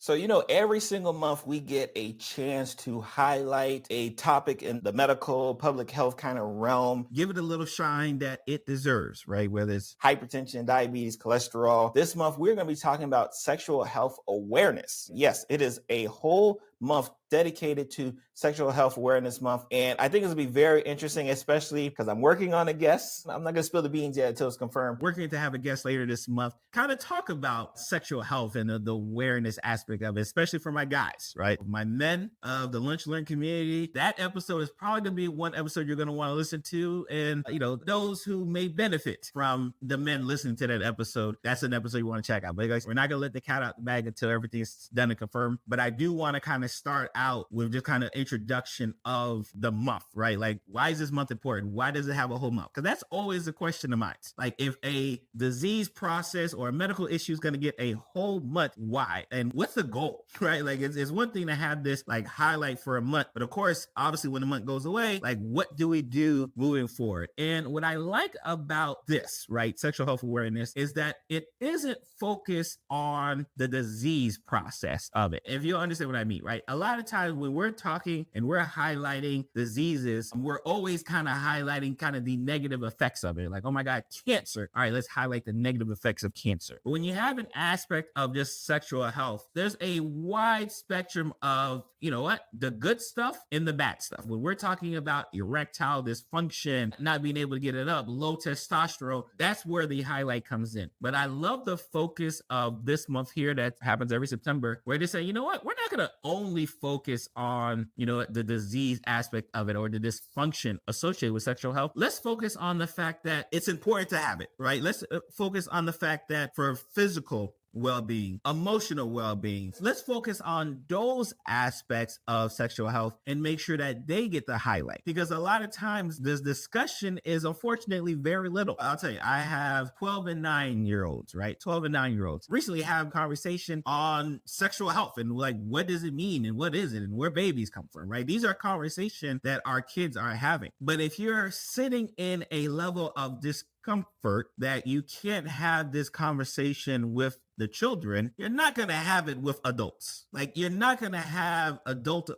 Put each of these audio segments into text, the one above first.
So, every single month we get a chance to highlight a topic in the medical, public health kind of realm, give it a little shine that it deserves, right? Whether it's hypertension, diabetes, cholesterol. This month, we're going to be talking about sexual health awareness. Yes, it is a whole month dedicated to Sexual Health Awareness Month. And I think it's going to be very interesting, especially because I'm working on a guest. I'm not going to spill the beans yet until it's confirmed. Working to have a guest later this month, kind of talk about sexual health and the awareness aspect of it, especially for my guys, right? My men of the Lunch Learn community. That episode is probably going to be one episode you're going to want to listen to. And, those who may benefit from the men listening to that episode, that's an episode you want to check out. But guys, we're not going to let the cat out the bag until everything's done and confirmed. But I do want to kind of start out with just kind of introduction of the month, right? Like, why is this month important? Why does it have a whole month? Because that's always a question of mine. Like, if a disease process or a medical issue is going to get a whole month, why? And what's the goal, right? Like, it's one thing to have this like highlight for a month, but of course, obviously, when the month goes away, like, what do we do moving forward? And what I like about this, right, sexual health awareness, is that it isn't focused on the disease process of it. If you understand what I mean, right? A lot of times when we're talking and we're highlighting diseases, we're always kind of highlighting kind of the negative effects of it. Like, oh my God, cancer. All right, let's highlight the negative effects of cancer. But when you have an aspect of just sexual health, there's a wide spectrum of, the good stuff and the bad stuff. When we're talking about erectile dysfunction, not being able to get it up, low testosterone, that's where the highlight comes in. But I love the focus of this month here that happens every September, where they say, you know what, we're not going to only focus on, the disease aspect of it or the dysfunction associated with sexual health. Let's focus on the fact that it's important to have it, right? Let's focus on the fact that for physical well-being, emotional well-being, let's focus on those aspects of sexual health and make sure that they get the highlight, because a lot of times this discussion is unfortunately very little. I'll tell you, I have 12 and 9-year-olds, right? 12 and 9-year-olds recently have a conversation on sexual health and like, what does it mean and what is it and where babies come from, right? These are conversations that our kids are having. But if you're sitting in a level of discomfort that you can't have this conversation with the children, you're not going to have it with adults. Like, you're not going to have adult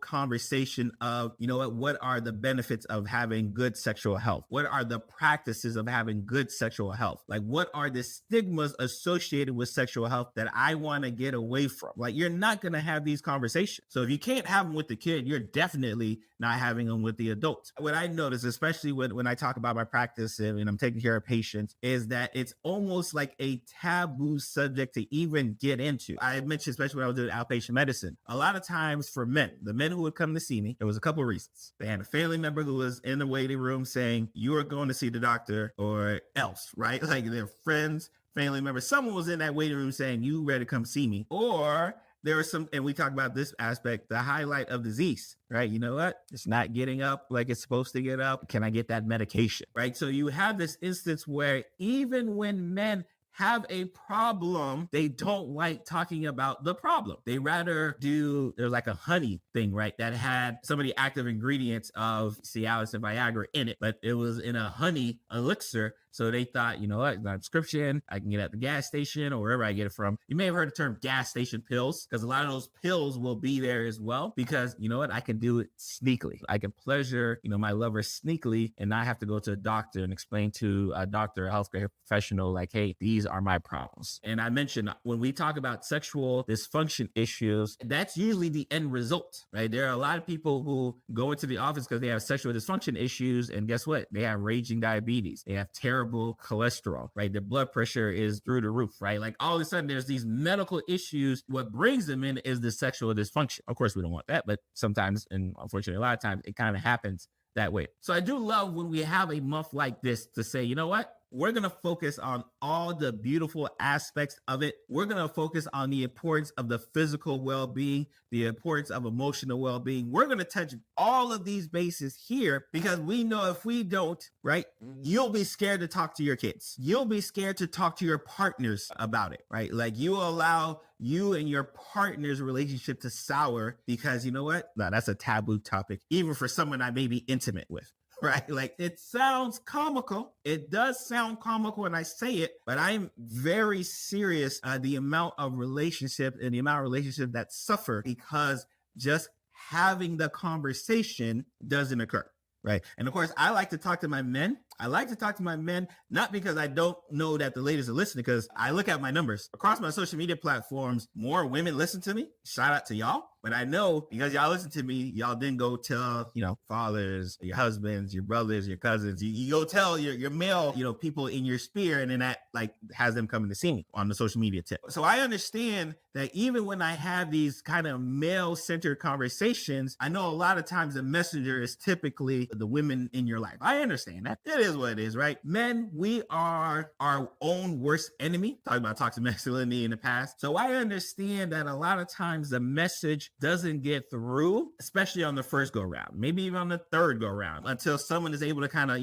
conversation of, what are the benefits of having good sexual health? What are the practices of having good sexual health? Like, what are the stigmas associated with sexual health that I want to get away from? Like, you're not going to have these conversations. So if you can't have them with the kid, you're definitely not having them with the adults. What I notice, especially when I talk about my practice and I'm taking care of patients, is that it's almost like a taboo subject to even get into. I mentioned, especially when I was doing outpatient medicine, a lot of times for men, the men who would come to see me, there was a couple of reasons. They had a family member who was in the waiting room saying, you are going to see the doctor or else, right? Like, their friends, family members, someone was in that waiting room saying, you ready to come see me? Or there are some, and we talk about this aspect, the highlight of disease, right? You know what? It's not getting up like it's supposed to get up. Can I get that medication, right? So you have this instance where even when men have a problem, they don't like talking about the problem. They rather do, there's like a honey thing, right? That had some of the active ingredients of Cialis and Viagra in it, but it was in a honey elixir. So they thought, you know what, my prescription, I can get it at the gas station or wherever I get it from. You may have heard the term gas station pills, because a lot of those pills will be there as well, because you know what, I can do it sneakily. I can pleasure, my lover sneakily and not have to go to a doctor and explain to a doctor, a healthcare professional, like, hey, these are my problems. And I mentioned when we talk about sexual dysfunction issues, that's usually the end result, right? There are a lot of people who go into the office because they have sexual dysfunction issues, and guess what? They have raging diabetes. They have terrible cholesterol, right? Their blood pressure is through the roof, right? Like, all of a sudden there's these medical issues. What brings them in is the sexual dysfunction. Of course, we don't want that, but sometimes, and unfortunately a lot of times, it kind of happens that way. So I do love when we have a month like this to say, you know what? We're going to focus on all the beautiful aspects of it. We're going to focus on the importance of the physical well-being, the importance of emotional well-being. We're going to touch all of these bases here because we know if we don't, right, you'll be scared to talk to your kids. You'll be scared to talk to your partners about it, right? Like, you allow you and your partner's relationship to sour because, you know what? No, that's a taboo topic, even for someone I may be intimate with. right? Like it sounds comical. It does sound comical when I say it, but I'm very serious. The amount of relationship and the amount of relationship that suffer because just having the conversation doesn't occur. Right. And of course, I like to talk to my men. I like to talk to my men, not because I don't know that the ladies are listening, because I look at my numbers across my social media platforms. More women listen to me. Shout out to y'all. But I know because y'all listen to me, y'all then go tell, fathers, your husbands, your brothers, your cousins. You go tell your male, people in your sphere, and then that like has them coming to see me on the social media tip. So I understand that even when I have these kind of male-centered conversations, I know a lot of times the messenger is typically the women in your life. I understand that. It is what it is, right? Men, we are our own worst enemy. Talking about toxic masculinity in the past. So I understand that a lot of times the message doesn't get through, especially on the first go round, maybe even on the third go round, until someone is able to kind of,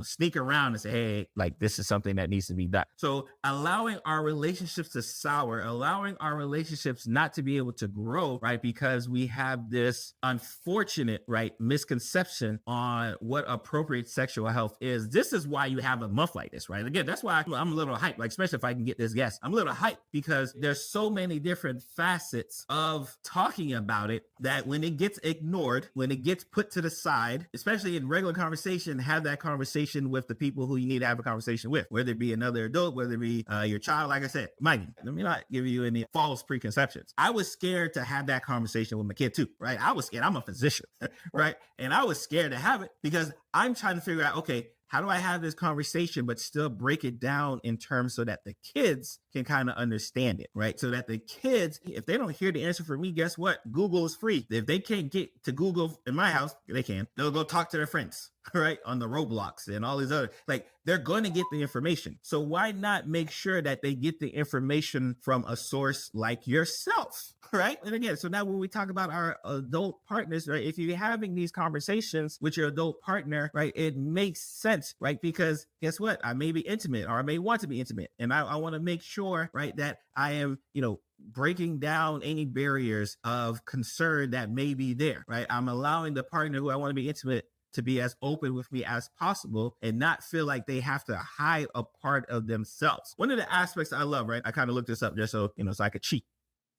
sneak around and say, hey, like this is something that needs to be done. So allowing our relationships to sour, allowing our relationships not to be able to grow, right? Because we have this unfortunate, right, misconception on what appropriate sexual health is. This is why you have a month like this, right? Again, that's why I'm a little hyped, like, especially if I can get this guest. I'm a little hyped because there's so many different facets of talking about it that when it gets ignored, when it gets put to the side, especially in regular conversation, have that conversation with the people who you need to have a conversation with, whether it be another adult, whether it be your child. Like I said, Mikey, let me not give you any false preconceptions. I was scared to have that conversation with my kid too, right? I was scared. I'm a physician, right? And I was scared to have it because I'm trying to figure out, okay, how do I have this conversation, but still break it down in terms so that the kids can kind of understand it, right? So that the kids, if they don't hear the answer from me, guess what? Google is free. If they can't get to Google in my house, they can. They'll go talk to their friends, right? On the Roblox and all these other, like they're going to get the information. So why not make sure that they get the information from a source like yourself, right? And again, so now when we talk about our adult partners, right? If you're having these conversations with your adult partner, right? It makes sense, right? Because guess what? I may be intimate or I may want to be intimate. And I want to make sure, right, that I am, breaking down any barriers of concern that may be there, right? I'm allowing the partner who I want to be intimate to be as open with me as possible and not feel like they have to hide a part of themselves. One of the aspects I love, right? I kind of looked this up just so, so I could cheat.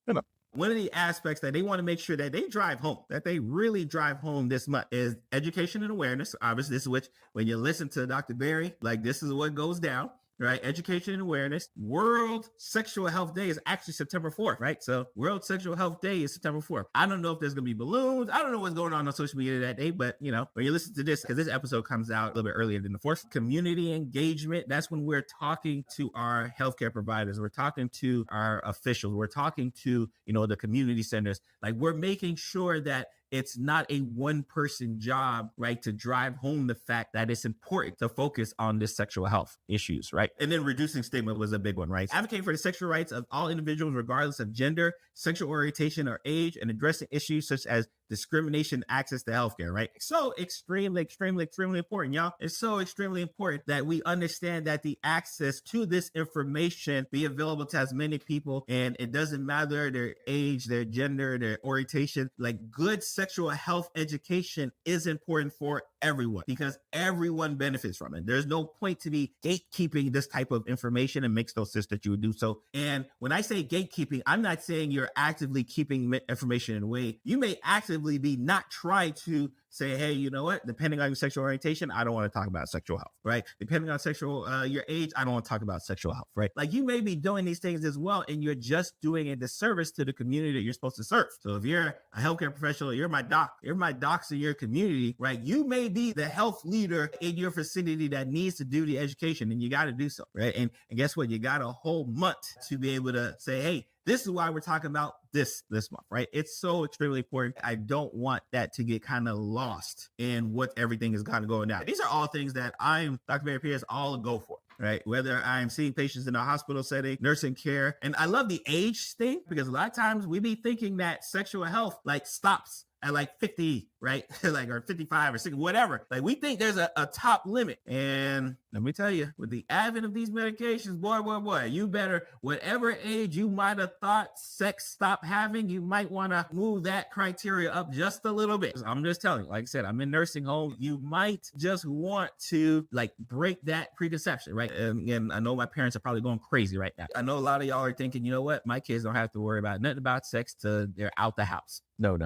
One of the aspects that they want to make sure that they drive home, that they really drive home this much is education and awareness. Obviously, this is which when you listen to Dr. Berry, like this is what goes down. Right? Education and awareness. World Sexual Health Day is actually September 4th, right? So World Sexual Health Day is September 4th. I don't know if there's going to be balloons. I don't know what's going on social media that day, but when you listen to this, because this episode comes out a little bit earlier than the 4th, community engagement, that's when we're talking to our healthcare providers. We're talking to our officials. We're talking to, the community centers. Like we're making sure that it's not a one-person job, right, to drive home the fact that it's important to focus on this sexual health issues, right? And then reducing stigma was a big one, right? Advocating for the sexual rights of all individuals, regardless of gender, sexual orientation, or age, and addressing issues such as discrimination, access to healthcare, right? So extremely, extremely, extremely important, y'all. It's so extremely important that we understand that the access to this information be available to as many people, and it doesn't matter their age, their gender, their orientation. Like good sexual health education is important for everyone because everyone benefits from it. There's no point to be gatekeeping this type of information and makes no sense that you would do so. And when I say gatekeeping, I'm not saying you're actively keeping information away. You may actively be not trying to say, hey, you know what? Depending on your sexual orientation, I don't want to talk about sexual health, right? Depending on your age, I don't want to talk about sexual health, right? Like you may be doing these things as well, and you're just doing a disservice to the community that you're supposed to serve. So if you're a healthcare professional, you're my docs in your community, right? You may be the health leader in your vicinity that needs to do the education, and you got to do so, right? And guess what? You got a whole month to be able to say, hey, this is why we're talking about this month, right? It's so extremely important. I don't want that to get kind of lost in what everything is kind of going down. These are all things that Dr. Mary Pierce, all go for, right? Whether I'm seeing patients in a hospital setting, nursing care. And I love the age thing because a lot of times we be thinking that sexual health like stops at like 50, right? Like, or 55 or 60, whatever. Like, we think there's a top limit. And let me tell you, with the advent of these medications, boy, you better, whatever age you might have thought sex stopped having, you might want to move that criteria up just a little bit. I'm just telling you, like I said, I'm in nursing home. You might just want to like break that preconception, right? And I know my parents are probably going crazy right now. I know a lot of y'all are thinking, you know what? My kids don't have to worry about nothing about sex till they're out the house. No.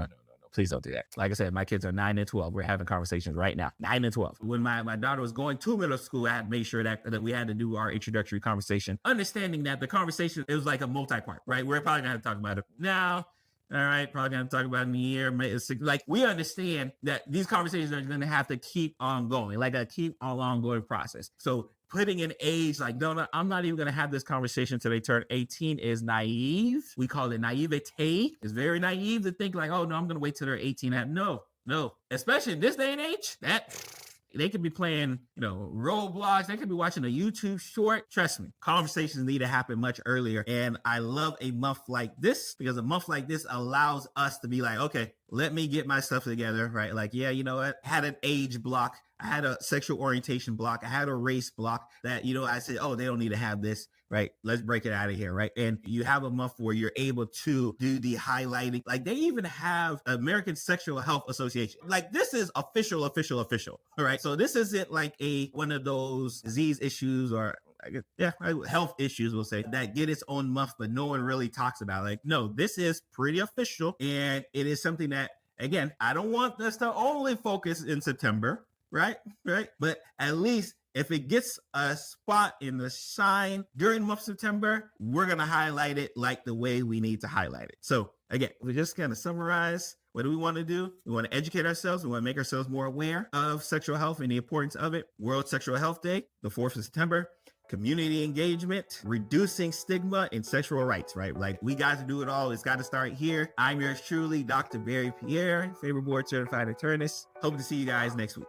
Please don't do that. Like I said, my kids are 9 and 12. We're having conversations right now. 9 and 12. When my daughter was going to middle school, I had to make sure that we had to do our introductory conversation, understanding that the conversation, it was like a multi-part, right? We're probably going to talk about it now. All right, probably going to talk about it in a year. Like, we understand that these conversations are going to have to keep on going, like a keep on ongoing process. So putting an age like, no, I'm not even going to have this conversation until they turn 18 is naive. We call it naivete. It's very naive to think like, oh, no, I'm going to wait till they're 18. No. Especially in this day and age, that they could be playing, Roblox. They could be watching a YouTube short. Trust me, conversations need to happen much earlier. And I love a month like this because a month like this allows us to be like, okay, let me get my stuff together, right? Like, yeah, you know what? I had an age block. I had a sexual orientation block. I had a race block that, I said, oh, they don't need to have this, right? Let's break it out of here, right? And you have a month where you're able to do the highlighting. Like, they even have American Sexual Health Association. Like, this is official, all right? So this isn't like one of those disease issues or health issues, we'll say, that get its own month, but no one really talks about. Like, no, this is pretty official. And it is something that, again, I don't want us to only focus in September, right? But at least if it gets a spot in the shine during the month of September, we're going to highlight it like the way we need to highlight it. So again, we're just going to summarize. What do we want to do? We want to educate ourselves. We want to make ourselves more aware of sexual health and the importance of it. World Sexual Health Day, the 4th of September. Community engagement, reducing stigma and sexual rights, right? Like, we got to do it all. It's got to start here. I'm yours truly, Dr. Barry Pierre, favorite board certified internist. Hope to see you guys next week.